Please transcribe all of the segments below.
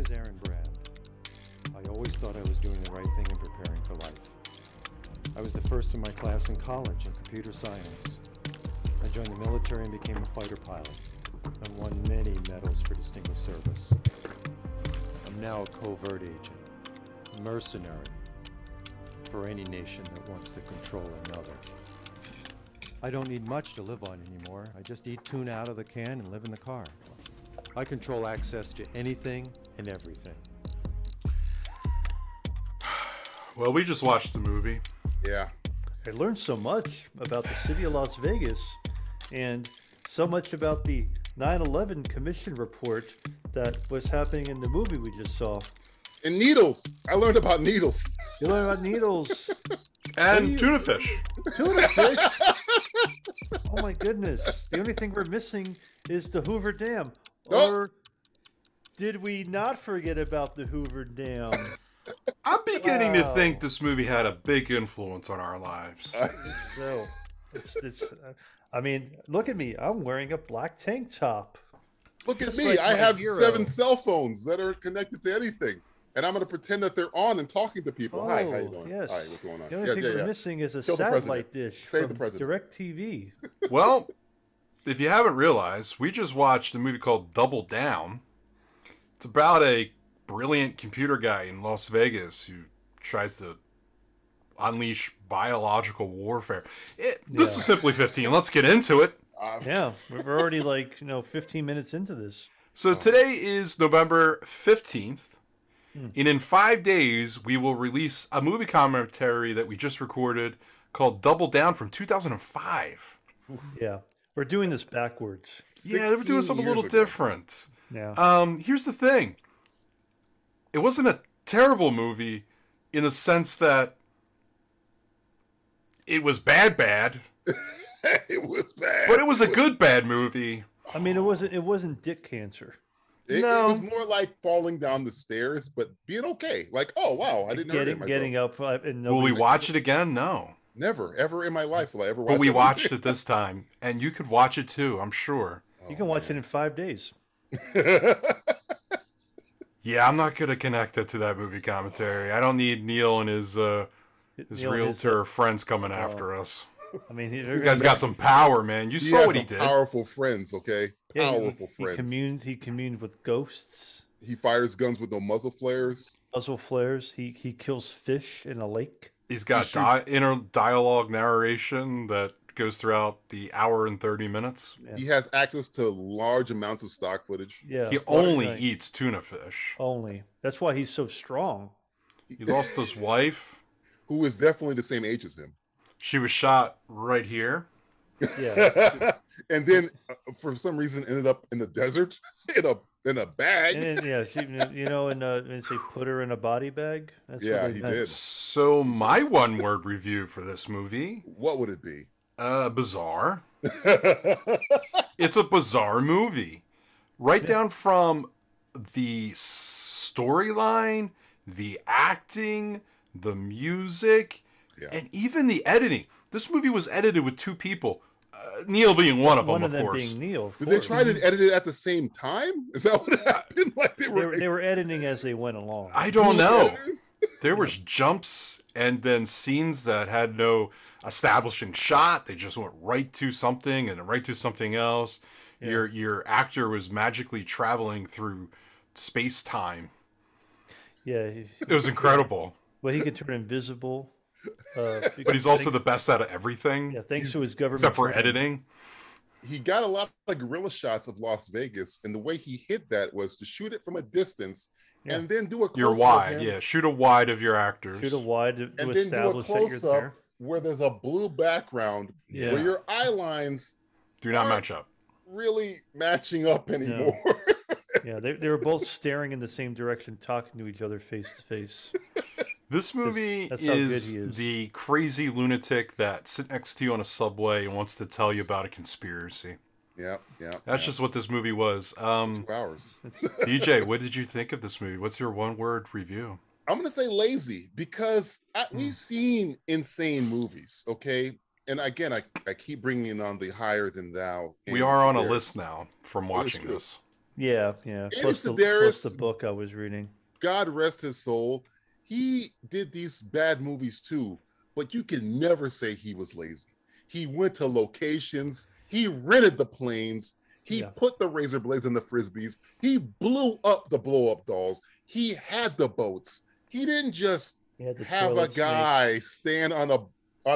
is Aaron Brand. I always thought I was doing the right thing in preparing for life. I was the first in my class in college in computer science. I joined the military and became a fighter pilot and won many medals for distinguished service. I'm now a covert agent, mercenary for any nation that wants to control another. I don't need much to live on anymore. I just eat tuna out of the can and live in the car. I control access to anything and everything. Well, we just watched the movie. Yeah. I learned so much about the city of Las Vegas and so much about the 9/11 Commission report that was happening in the movie we just saw. And needles. I learned about needles. You learned about needles. And tuna fish. Tuna fish? Oh my goodness. The only thing we're missing is the Hoover Dam. Oh. Or did we not forget about the Hoover Dam? I'm beginning to think this movie had a big influence on our lives. So, I mean, look at me. I'm wearing a black tank top. Look at Just me. like I my have hero. 7 cell phones that are connected to anything. And I'm going to pretend that they're on and talking to people. Oh, Hi, how you doing? yes. Hi, what's going on? The only thing we're missing is a Kill the satellite president. dish Save from the president. DirecTV. Well, if you haven't realized, we just watched a movie called Double Down. It's about a brilliant computer guy in Las Vegas who tries to unleash biological warfare. This is Simply 15. Let's get into it. Yeah, we're already 15 minutes into this. So today is November 15th. And in 5 days, we will release a movie commentary that we just recorded called Double Down from 2005. Yeah, we're doing this backwards. Yeah, we're doing something a little 16 years ago. different. Yeah. Here's the thing. It wasn't a terrible movie in the sense that it was bad, It was bad. but it was a good bad movie. I mean, it wasn't dick cancer. It No. was more like falling down the stairs, but being okay. Like, oh, wow, I didn't hurt myself. Getting up and Will we nobody's- watch it again? No. Never, ever in my life will I ever watch But we that watched movie. it this time, and you could watch it too, I'm sure. You can watch it in 5 days. Yeah, I'm not going to connect it to that movie commentary. I don't need Neil and his Neil and his, realtor friends coming after us. I mean, You guys got some power, man. You saw has what he some did. Powerful friends, okay? yeah, Powerful friends. He communed with ghosts, He fires guns with no muzzle flares. muzzle flares. He kills fish in a lake. He's got inner dialogue narration that goes throughout the hour and 30 minutes. Yeah. He has access to large amounts of stock footage. Yeah, He only eats tuna fish. only. That's why he's so strong. He lost his wife. Who is definitely the same age as him. She was shot right here. Yeah, And then, for some reason, ended up in the desert in a bag. and yeah, she, and they put her in a body bag. That's what Yeah, they he meant. did. So my one-word review for this movie, What would it be? bizarre. It's a bizarre movie. Right down from the storyline, the acting, the music, Yeah. and even the editing. This movie was edited with 2 people. Neil being one of them, of them course. being Neil. of Did they course. try to edit it at the same time? Is that what happened? Like They were editing as they went along. I don't know. editors? There was jumps and then scenes that had no establishing shot. They just went right to something and then right to something else. Yeah. Your actor was magically traveling through space time. Yeah, It was incredible. well, he could turn invisible. But he's also the best at everything, yeah, thanks to his government. except for training. editing. He got a lot of guerrilla shots of Las Vegas, and the way he hit that was to shoot it from a distance Yeah. and then do a close You're wide, yeah. Shoot a wide of your actors. Shoot a wide to and then do a establish that you're close up there. where there's a blue background Yeah. where your eye lines Do not Aren't- match up. really matching up anymore. Yeah, they were both staring in the same direction, talking to each other face to face. This movie that's how good is he is. the crazy lunatic that sits next to you on a subway and wants to tell you about a conspiracy. Yeah. That's just what this movie was. 2 hours. DJ, what did you think of this movie? What's your one-word review? I'm gonna say lazy because we've seen insane movies, okay? And again, I keep bringing on the higher than thou. We and are on a Severus. list now from watching true. this. Yeah, yeah. Andy Plus the Sedaris, book I was reading. God rest his soul, he did these bad movies too, but you can never say he was lazy. He went to locations, he rented the planes, he Yeah. put the razor blades in the frisbees, he blew up the blow up dolls, he had the boats. He didn't just He had the have a toilet guy snakes. stand on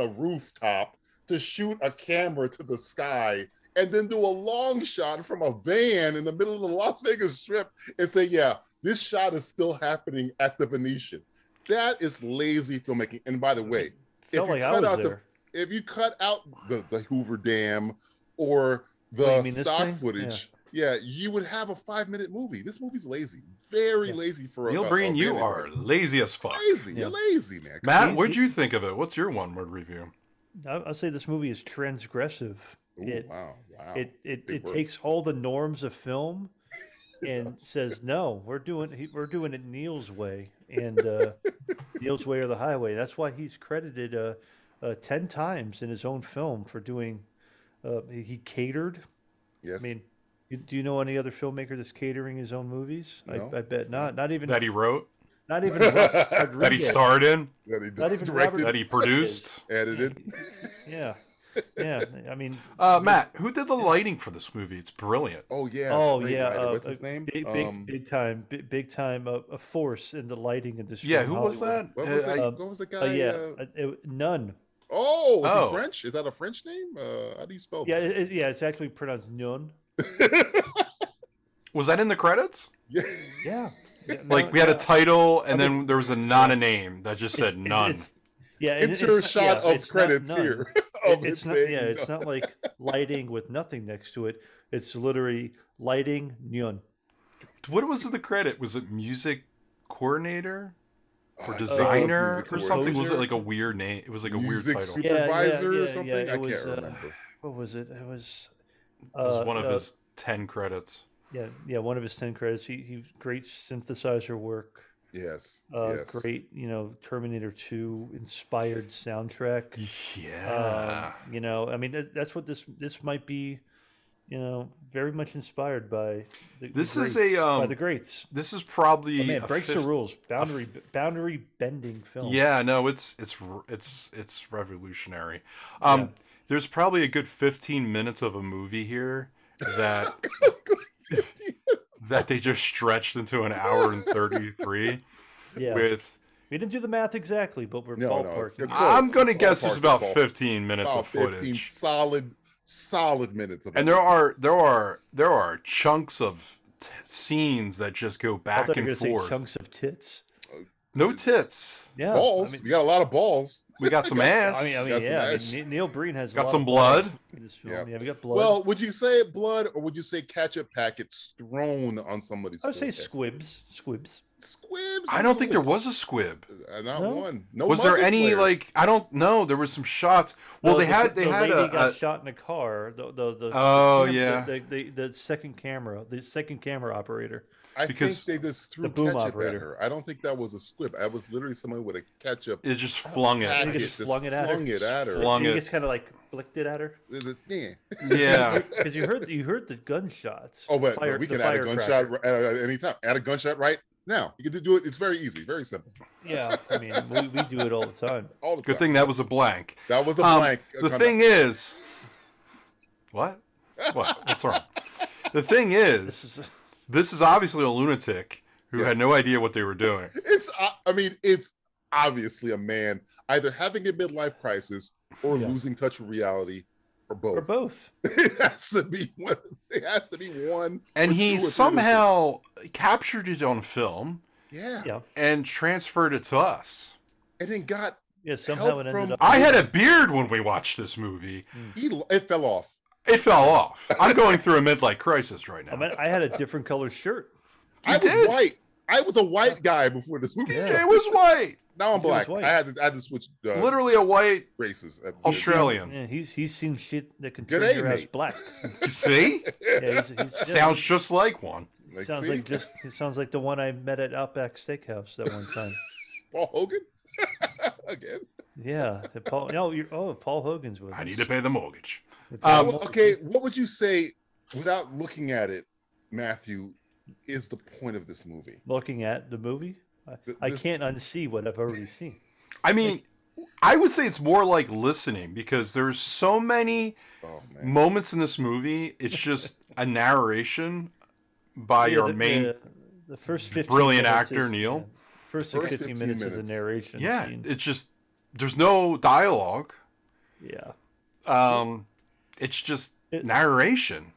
a rooftop to shoot a camera to the sky and then do a long shot from a van in the middle of the Las Vegas Strip and say, yeah, this shot is still happening at the Venetian. That is lazy filmmaking. And by the way, Felt like I was there. if you cut out the Hoover Dam or Oh, you the mean this stock thing? footage, yeah, you would have a 5-minute movie. This movie's lazy, very Yeah. lazy for Neil a Breen, you minute, are right? lazy as fuck. Lazy. Yeah. You're lazy, man. Matt, what'd you think of it? What's your one-word review? I'll say this movie is transgressive. Ooh, It wow. it Big it words. takes all the norms of film and says no, we're doing it Neil's way, and Neil's way or the highway. That's why he's credited 10 times in his own film for doing. He catered. Yes. I mean, do you know any other filmmaker that's catering his own movies? No. I bet not. Not even That he wrote? not even That he Rodriguez. starred in? That he Not even directed, Robert That he produced? edited. Yeah, yeah. I mean, Matt, who did the lighting for this movie? It's brilliant. Oh yeah. oh great yeah. writer. What's his name? Big time. A force in the lighting industry. Yeah, in who was Hollywood. that? What was the guy? None. Oh, is Oh. he French? Is that a French name? How do you spell Yeah, that? it's actually pronounced none. Was that in the credits? Yeah. Yeah. Like, we had a title, and I then was- there was not a name that just said none. Yeah, and Enter it's shot not- yeah, of it's not credits none. here. Of It's it not. saying Yeah, it's none. not like lighting with nothing next to it. It's literally lighting none. What was the credit? Was it music coordinator? Oh, Or I think it was designer? music Or something? Was it composer? like a weird name? It was like a weird Music title. supervisor or yeah, something? yeah, I it was, can't remember. What was it? It was. It was one of his 10 credits. Yeah, one of his 10 credits. He great synthesizer work. Yes. Great, Terminator 2 inspired soundtrack. Yeah. I mean, that's what this might be. Very much inspired by the This is greats, a, by the greats. This is probably Oh, man, a breaks the fif- rules. Boundary bending film. Yeah, no, it's revolutionary. Yeah. There's probably a good 15 minutes of a movie here that that they just stretched into an hour and 33 Yeah. with. We didn't do the math exactly, but we're No, ballparking. it's I'm close. gonna guess Ballpark, it's about ballpark. 15 minutes About of 15 footage, solid minutes of and it. there are chunks of scenes that just go I back thought you and were going to say forth. chunks of tits. No tits. Yeah. balls. I mean, We got a lot of balls. We got some ass. I mean, Got some yeah. ass. Neil Breen has a Got lot some of blood. balls in this film. Yeah. Yeah, we got blood. Well, would you say blood or would you say ketchup packets thrown on somebody's I would say forehead? squibs. Squibs? I don't think there was a squib. Not No? one. No Was there muzzle any flares. like I don't know? There was some shots. Well, they had the lady a got shot in a car. The Oh, cam- yeah. the second camera operator. I because- think they just threw The boom ketchup operator. at her. I don't think that was a squib. I was literally someone with a ketchup it just flung I think it. it just flung it at her. flung it at her. Flung He it. just kind of like flicked it at her Yeah. Yeah. because you heard the gunshots. Oh, but Fire- we the can add a gunshot firecracker. at any time. Add a gunshot right now. You can do it. It's very easy, very simple. Yeah, I mean we do it all the time. All the Good time. thing that was a blank. That was a blank. The thing is, what? What? What's wrong? The thing is, this is obviously a lunatic who Yes. had no idea what they were doing. It's obviously a man either having a midlife crisis or Yeah. losing touch with reality, or both. Or both. It has to be one. It has to be one. And or two he or three. somehow captured it on film Yeah. Yeah, and transferred it to us. And then got yeah. Somehow Help it ended from- up. I had a beard when we watched this movie. it fell off. It fell off. I'm going through a midlife crisis right I now. mean, I had a different color shirt. I was did? white. I was a white guy before this movie. Yeah. It was white. Now I'm He was black. white. I had to switch Literally a white races. Australian. Yeah, he's seen shit that can Good turn day, your ass mate. black. See? Yeah, he's Sounds just like one. Like, sounds see? like it sounds like the one I met at Outback Steakhouse that one time. Paul Hogan again. Yeah, Paul. Paul Hogan's with I us. need to pay the mortgage. Well, okay, what would you say without looking at it Matthew, is the point of this movie? Looking at the movie, I This- can't unsee what I've already seen. I mean, I would say it's more like listening because there's so many Oh man. moments in this movie. It's just a narration by Yeah, your main. the first 15 brilliant minutes actor, is- Neil. yeah, first 15 minutes is a narration Yeah, scene. it's just there's no dialogue. Yeah. It's just It- narration,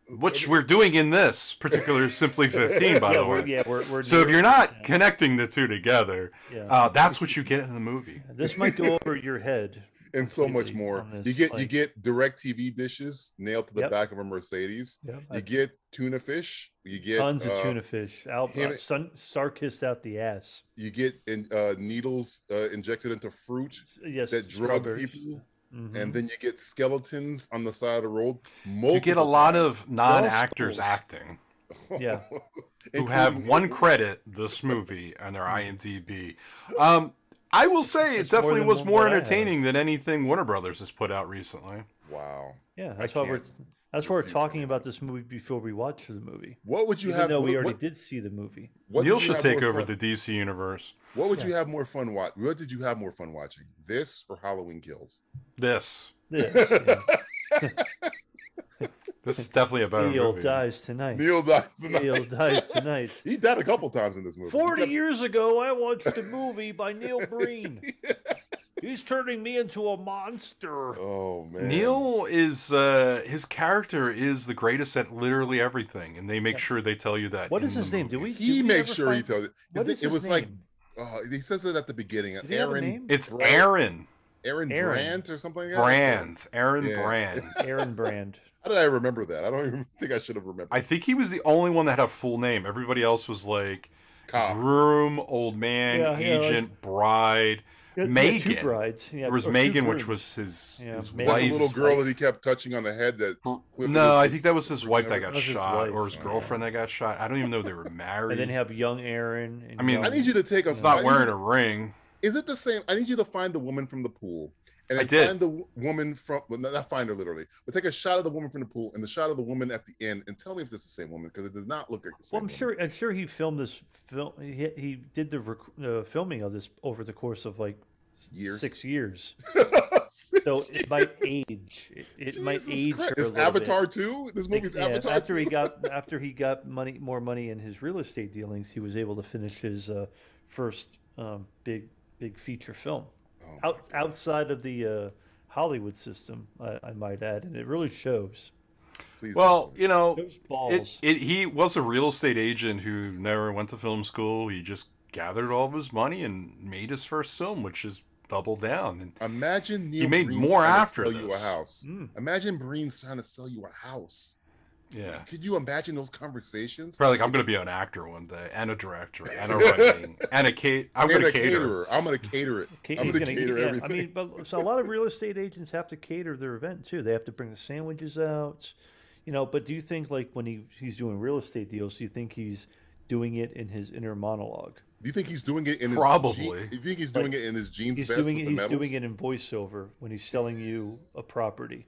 which we're doing in this particular Simply 15, by Yeah, the we're, way. yeah, we're So if near- you're not yeah, connecting the two together, yeah. that's what you get in the movie. This might go over your head. And so much completely more. on this, You get like- direct TV dishes nailed to the Yep. back of a Mercedes. Yep, You get tuna fish. You get tons of tuna fish. him- Star kissed out the ass. You get needles injected into fruit Yes, that drug strawberries. people, Mhm. and then you get skeletons on the side of the road. You get a lot multiple of non-actors schools. acting times. Yeah. who have Including- one credit this movie on their IMDb. I will say it That's more definitely than was one more that I have. entertaining than anything Warner Brothers has put out recently. Wow. Yeah, I that's why can't we're refute talking that. about this movie before we watch the movie. What would you Even have? though we what- already what- did see the movie. what did Neil you should have take more over fun- the DC universe. What would Yeah. you have more fun watch? What did you have more fun watching? This or Halloween Kills? This This, is definitely a better Neil movie. dies tonight. Neil dies tonight. Neil dies tonight. He died a couple times in this movie. 40 He got- years ago, I watched a movie by Neil Breen. He's turning me into a monster. Oh man. Neil is his character is the greatest at literally everything, and they make sure they tell you that. What in is the his name? Do movie. we? He did we makes ever sure he find- tells it. What is It his was like name? he says it at the beginning. Did he have a Aaron. name? It's Brand- Aaron Aaron Aaron. Brandt or something like that. Brand. Aaron Yeah. Brand. Aaron Brand. How did I remember that? I don't even think I should have remembered. I think he was the only one that had a full name. Everybody else was like Cop. groom, old man, Yeah, yeah, agent, bride. Yeah, two Megan. brides. Yeah, There was or two Megan, which grooms. was his Yeah, his Megan Was that wife. the little girl wife. that he kept touching on the head? That clearly No, was I his think that was his wife that forever? got That was his shot, wife. or his Oh. girlfriend that got shot. I don't even know they were married. And then have young Aaron. And I mean, young- I need you to take a. He's not wearing a ring. Is it the same? I need you to find the woman from the pool, and I then did. find the woman from. Well, not find her literally, but take a shot of the woman from the pool and the shot of the woman at the end, and tell me if this is the same woman because it does not look like the same. Well, I'm sure he filmed this film. He did the filming of this over the course of like Years. 6 years. woman. So it might age. It might Jesus age Christ. her a Is little Avatar bit. 2? This movie's Yeah, Avatar after 2? he got more money in his real estate dealings, he was able to finish his first big feature film Oh my God. outside of the Hollywood system. I might add, and it really shows. Please Well, don't. you know, Shows balls. he was a real estate agent who never went to film school. He just gathered all of his money and made his first film, which is Double Down. And Imagine Neil made Breen's more trying to after sell you a this. house. Mm. Imagine Breen's trying to sell you a house. yeah, Could you imagine those conversations? probably like I'm going to be an actor one day, and a director, and a writing, and a cater. I'm And going a to cater. caterer. I'm going to cater it. He's I'm going to gonna- cater yeah, everything. I mean, but so a lot of real estate agents have to cater their event too. They have to bring the sandwiches out, But do you think like when he's doing real estate deals, do you think he's doing it in his inner monologue? Do you think he's doing it in his Probably. Do you think he's doing it in his jeans He's vest doing with it. the He's medals? doing it in voiceover when he's selling you a property.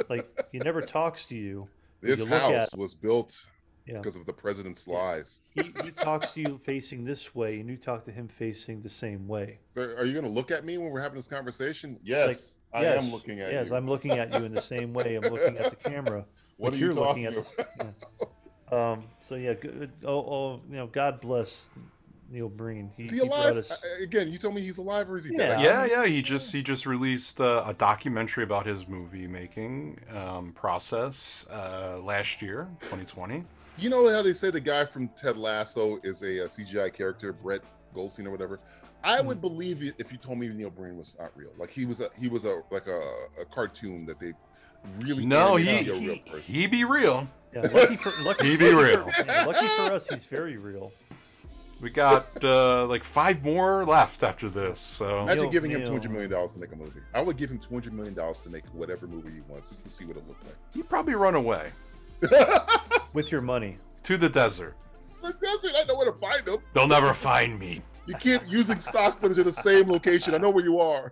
Like he never talks to you. This you look house at- was built Yeah. because of the president's lies. He talks to you facing this way, and you talk to him facing the same way. So are you going to look at me when we're having this conversation? Yes, I Yes, am looking at yes, you. I'm looking at you in the same way. I'm looking at the camera. What but are you you're talking looking at about? the, yeah. So yeah, good. God bless Neil Breen. Is he brought alive? us- Again, you told me he's alive or is he Yeah. dead? Yeah. He just released a documentary about his movie making process last year, 2020. You know how they say the guy from Ted Lasso is a CGI character, Brett Goldstein or whatever? I Hmm. would believe it if you told me Neil Breen was not real. Like he was a cartoon that they really No, animated to be a real he person. he be real. Yeah, lucky He be real. lucky for us, he's very real. We got like 5 more left after this. So Imagine Neil- giving him Neil- $200 million to make a movie. I would give him $200 million to make whatever movie he wants, just to see what it looked he'd probably run away like. With your money. to the desert. The desert, I know where to find him. They'll never find me. You keep using stock footage in the same location. I know where you are.